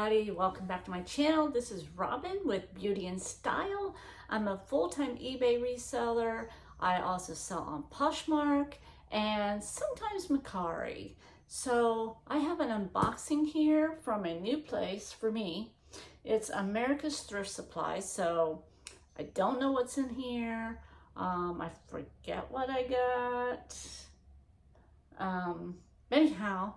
everybody, welcome back to my channel. This is Robin with Beauty and Style. I'm a full-time eBay reseller. I also sell on Poshmark and sometimes Mercari. So I have an unboxing here from a new place for me. It's America's Thrift Supply, so I don't know what's in here. I forget what I got. Anyhow,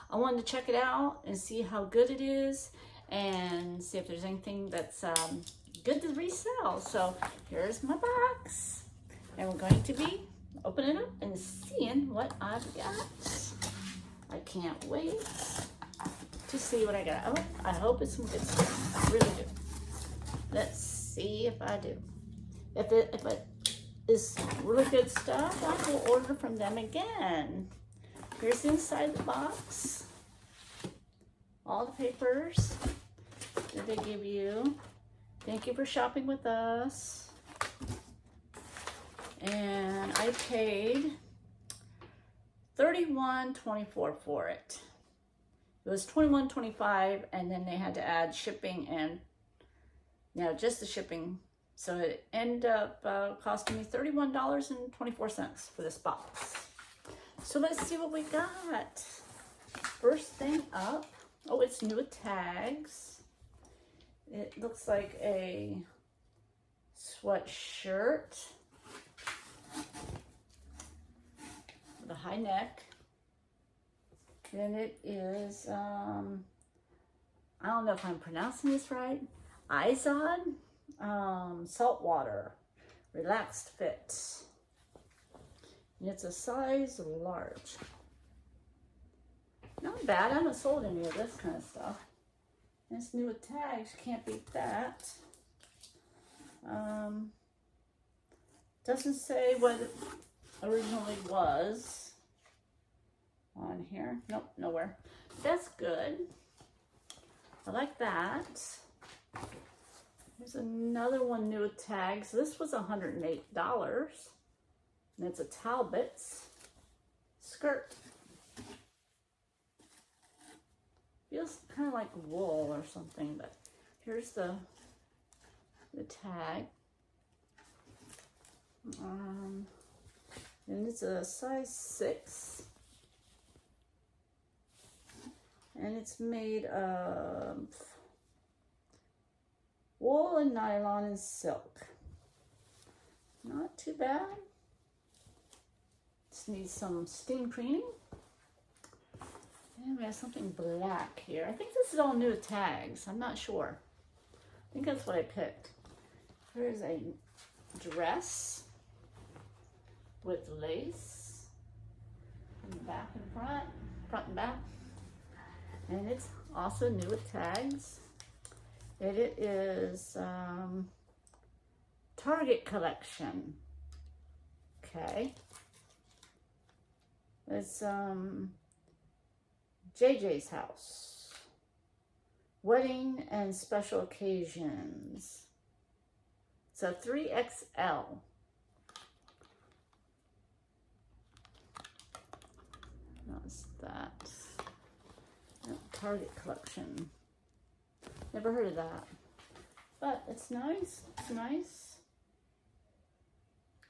I wanted to check it out and see how good it is and see if there's anything that's good to resell. So here's my box and we're going to be opening it up and seeing what I've got. I can't wait to see what I got. Oh, I hope it's some good stuff. I really do. Let's see if I do. If it is really good stuff, I will order from them again. Here's the inside of the box. All the papers that they give you. Thank you for shopping with us. And I paid $31.24 for it. It was $21.25, and then they had to add shipping and just the shipping. So it ended up costing me $31.24 for this box. So let's see what we got. First thing up, oh, it's new with tags. It looks like a sweatshirt with a high neck. And it is, I don't know if I'm pronouncing this right, Izod Saltwater Relaxed Fit. And it's a size large. Not bad. I haven't sold any of this kind of stuff. And it's new with tags. Can't beat that. Doesn't say what it originally was on here. Nope, nowhere. That's good. I like that. There's another one new with tags. This was $108. And it's a Talbot's skirt. Feels kind of like wool or something, but here's the tag. And it's a size 6. And it's made of wool and nylon and silk. Not too bad. Needs some steam cleaning. And we have something black here. I think this is all new tags. I'm not sure. I think that's what I picked. Here's a dress with lace in the back and front and back. And it's also new with tags. It is Target collection. Okay. It's JJ's house. Wedding and special occasions. It's a 3XL. What's that? Target collection. Never heard of that. But it's nice. It's nice.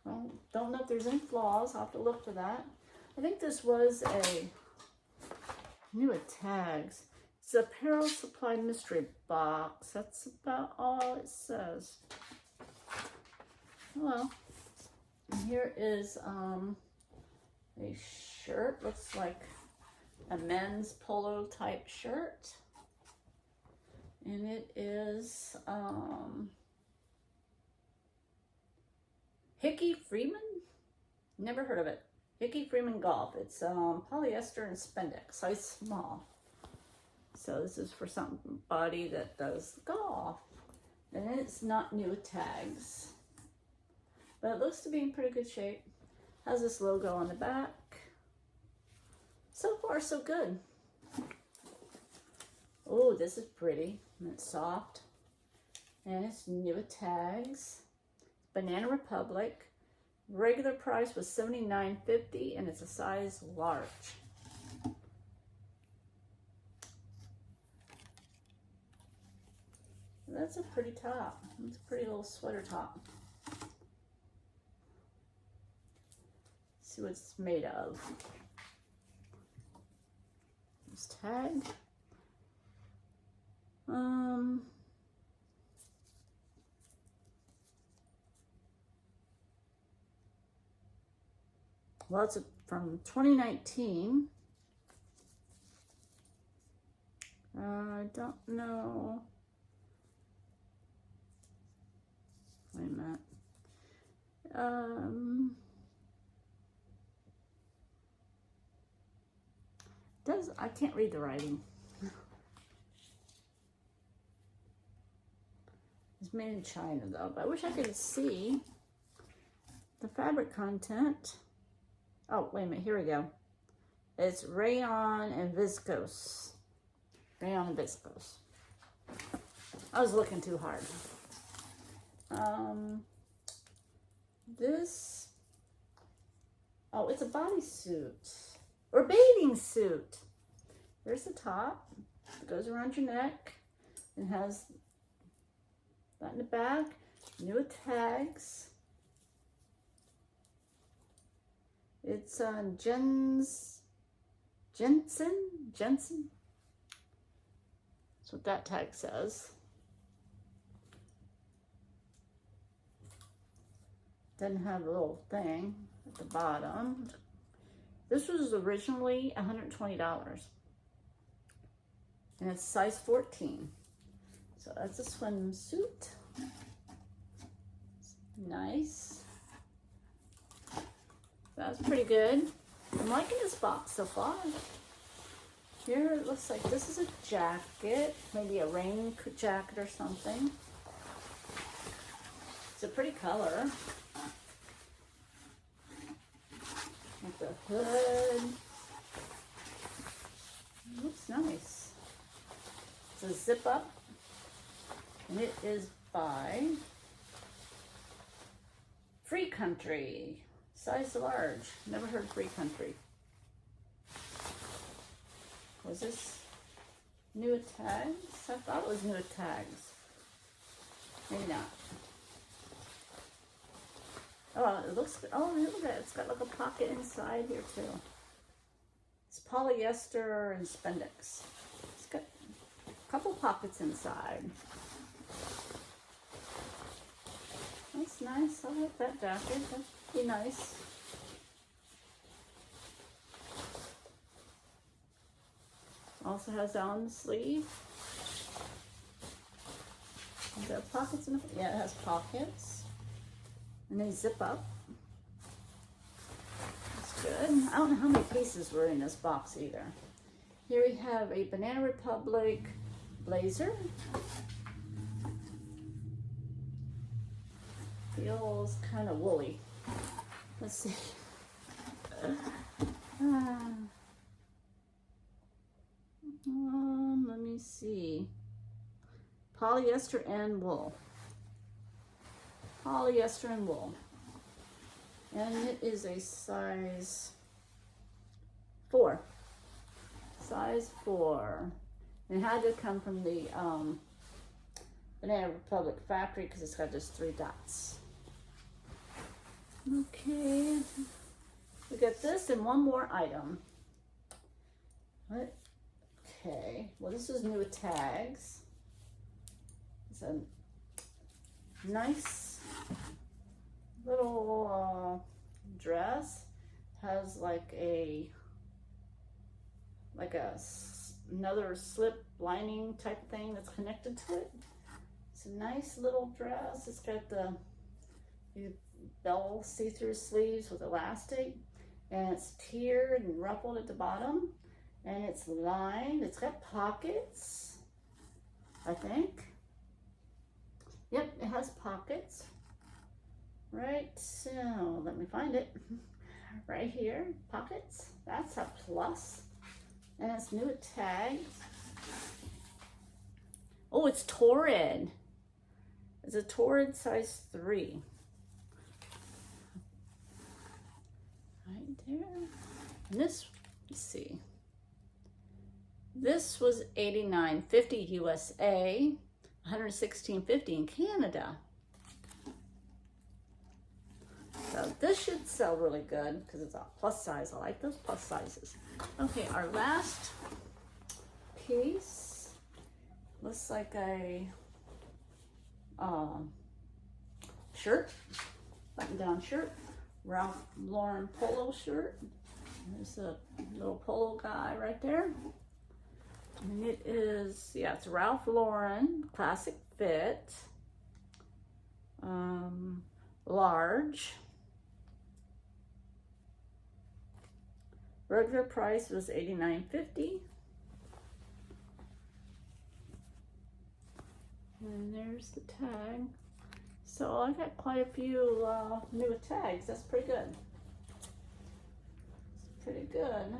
Well, don't know if there's any flaws. I'll have to look for that. I think this was a new with tags. It's a apparel supply mystery box. That's about all it says. Well, here is a shirt. Looks like a men's polo type shirt. And it is Hickey Freeman? Never heard of it. Hickey Freeman Golf. It's polyester and spandex, size small. So this is for somebody that does golf. And it's not new with tags. But it looks to be in pretty good shape. Has this logo on the back. So far, so good. Oh, this is pretty. And it's soft. And it's new with tags. Banana Republic. Regular price was $79.50 and it's a size large. that's a pretty top. It's a pretty little sweater top. See what it's made of. This tag. Well, it's from 2019. I don't know. Wait a minute. I can't read the writing. It's made in China though, but I wish I could see the fabric content. Oh, wait a minute, here we go. It's rayon and viscose. Rayon and viscose. I was looking too hard. This, oh, it's a bodysuit or bathing suit. There's the top. It goes around your neck and has that in the back. New tags. It's on Jensen. That's what that tag says. Doesn't have a little thing at the bottom. This was originally $120. And it's size 14. So that's a swimsuit. Nice. That's pretty good. I'm liking this box so far. Here it looks like this is a jacket, maybe a rain jacket or something. It's a pretty color. With the hood. Looks nice. It's a zip up. And it is by Free Country. Size large. Never heard of Free Country. Was this new tags? I thought it was new tags. Maybe not. Oh, it looks good. Oh, look at that. It's got like a pocket inside here too. It's polyester and spandex. It's got a couple pockets inside. That's nice. I like that jacket. That'd be nice. Also has that on the sleeve. Is there pockets in it? Yeah, it has pockets. And they zip up. That's good. I don't know how many pieces were in this box either. Here we have a Banana Republic blazer. Feels kind of woolly. Let's see. Let me see. Polyester and wool. Polyester and wool. And it is a size 4. Size 4. It had to come from the Banana Republic factory because it's got just 3 dots. Okay. We got this and one more item. What? Okay. Well, this is new tags. It's a nice little dress. Has like another slip lining type thing that's connected to it. It's a nice little dress. It's got the bell see-through sleeves with elastic, and it's tiered and ruffled at the bottom, and it's lined. It's got pockets, I think. Yep, it has pockets. Right, so let me find it. Right here, pockets. That's a plus. And it's new tags. Oh, it's torrid. It's a torrid size 3. Right there. And this, let's see. This was $89.50 USA, 116.50 in Canada. So this should sell really good because it's a plus size. I like those plus sizes. Okay, our last piece looks like a shirt, button-down shirt, Ralph Lauren polo shirt. There's a little polo guy right there. And it is, yeah, it's Ralph Lauren classic fit, large. Regular price was $89.50. And there's the tag. So I got quite a few new tags. That's pretty good. It's pretty good.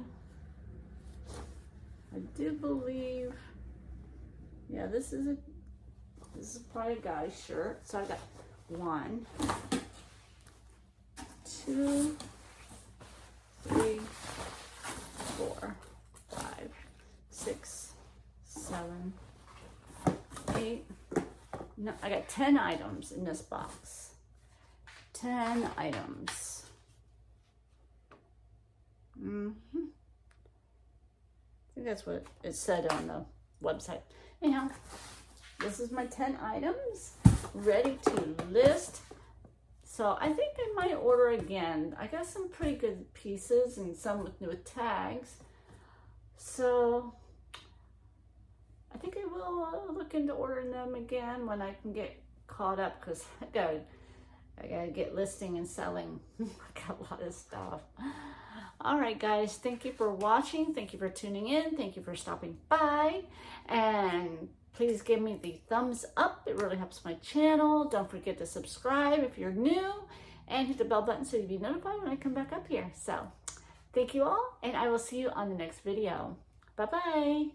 I do believe, yeah, this is probably a guy's shirt. So I got 1, 2, 3, 4, 5, 6, 7, 8. No, I got 10 items in this box. 10 items. I think that's what it said on the website. Anyhow, this is my 10 items ready to list. So I think I might order again. I got some pretty good pieces and some with tags. So I think I will look into ordering them again when I can get caught up, because I gotta get listing and selling. I got a lot of stuff. All right, guys, thank you for watching. Thank you for tuning in. Thank you for stopping by. And please give me the thumbs up. It really helps my channel. Don't forget to subscribe if you're new, and hit the bell button so you'll be notified when I come back up here. So thank you all, and I will see you on the next video. Bye-bye.